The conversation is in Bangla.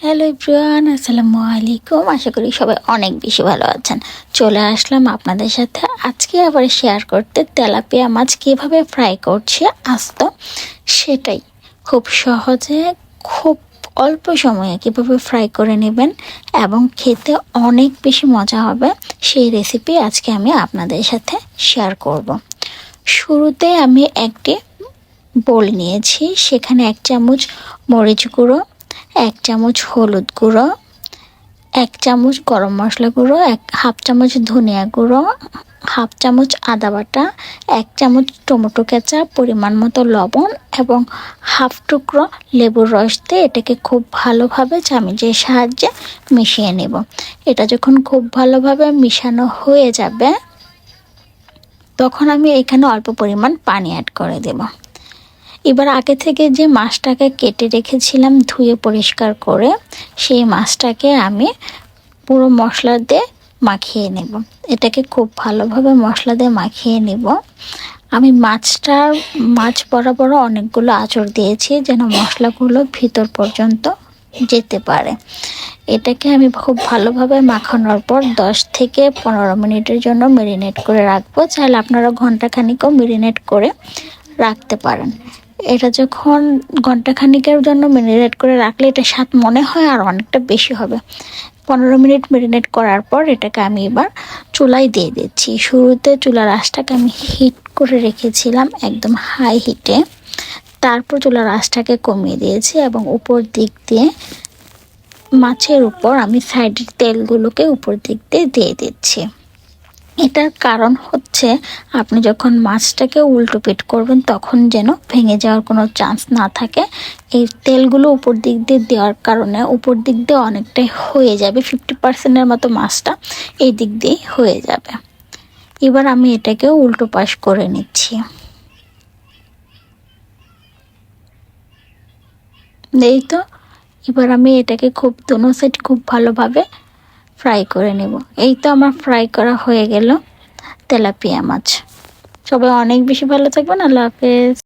হ্যালো এভরিওয়ান, আসসালামু আলাইকুম। আশা করি সবাই অনেক বেশি ভালো আছেন। চলে আসলাম আপনাদের সাথে আজকে আবার শেয়ার করতে তেলাপিয়া মাছ কীভাবে ফ্রাই করছি আস্ত, সেটাই খুব সহজে খুব অল্প সময়ে কীভাবে ফ্রাই করে নেবেন এবং খেতে অনেক বেশি মজা হবে, সেই রেসিপি আজকে আমি আপনাদের সাথে শেয়ার করব। শুরুতে আমি একটি বোল নিয়েছি, সেখানে 1 চামচ মরিচ গুঁড়ো, 1 চামচ হলুদ গুঁড়ো, 1 চামচ গরম মশলা গুঁড়ো, হাফ চামচ ধনিয়া গুঁড়ো, হাফ চামচ আদা বাটা, 1 চামচ টমেটো কেচাপ, পরিমাণ মতো লবণ এবং হাফ টুকরো লেবুর রস দিয়ে এটাকে খুব ভালোভাবে চামচের সাহায্যে মিশিয়ে নেব। এটা যখন খুব ভালোভাবে মিশানো হয়ে যাবে তখন আমি এখানে অল্প পরিমাণ পানি অ্যাড করে দেব। এবার আগে থেকে যে মাছটাকে কেটে রেখেছিলাম ধুয়ে পরিষ্কার করে, সেই মাছটাকে আমি পুরো মশলা দিয়ে মাখিয়ে নেব। এটাকে খুব ভালোভাবে মশলা দিয়ে মাখিয়ে নেব। আমি মাছ বরাবর অনেকগুলো আঁচড় দিয়েছি যেন মশলাগুলো ভিতর পর্যন্ত যেতে পারে। এটাকে আমি খুব ভালোভাবে মাখানোর পর 10 থেকে 15 মিনিটের জন্য মেরিনেট করে রাখবো। চাইলে আপনারা ঘন্টাখানিকও মেরিনেট করে রাখতে পারেন। এটা যখন ঘন্টাখানিকের জন্য মেরিনেট করে রাখলে এটা স্বাদ মনে হয় আর অনেকটা বেশি হবে। 15 মিনিট মেরিনেট করার পর এটাকে আমি এবার চুলায় দিয়ে দিচ্ছি। শুরুতে চুলার আঁচটাকে আমি হিট করে রেখেছিলাম একদম হাই হিটে, তারপর চুলার আঁচটাকে কমিয়ে দিয়েছি এবং উপর দিক দিয়ে মাছের উপর আমি সাইডের তেলগুলোকে উপর দিক দিয়ে দিয়ে দিচ্ছি। এটার কারণ হচ্ছে আপনি যখন মাছটাকে উল্টো পিট করবেন তখন যেন ভেঙে যাওয়ার কোনো চান্স না থাকে। এই তেলগুলো উপর দিক দিয়ে দেওয়ার কারণে উপর দিক দিয়ে অনেকটাই হয়ে যাবে, 50%-এর মতো মাছটা এই দিক দিয়েই হয়ে যাবে। এবার আমি এটাকে উল্টো পাশ করে নিচ্ছি। এই তো, এবার আমি এটাকে দোনো সাইড খুব ভালোভাবে ফ্রাই করে নেব। এই তো আমার ফ্রাই করা হয়ে গেল তেলাপিয়া মাছ। সবাই অনেক বেশি ভালো থাকবেন। আল্লাহ হাফেজ।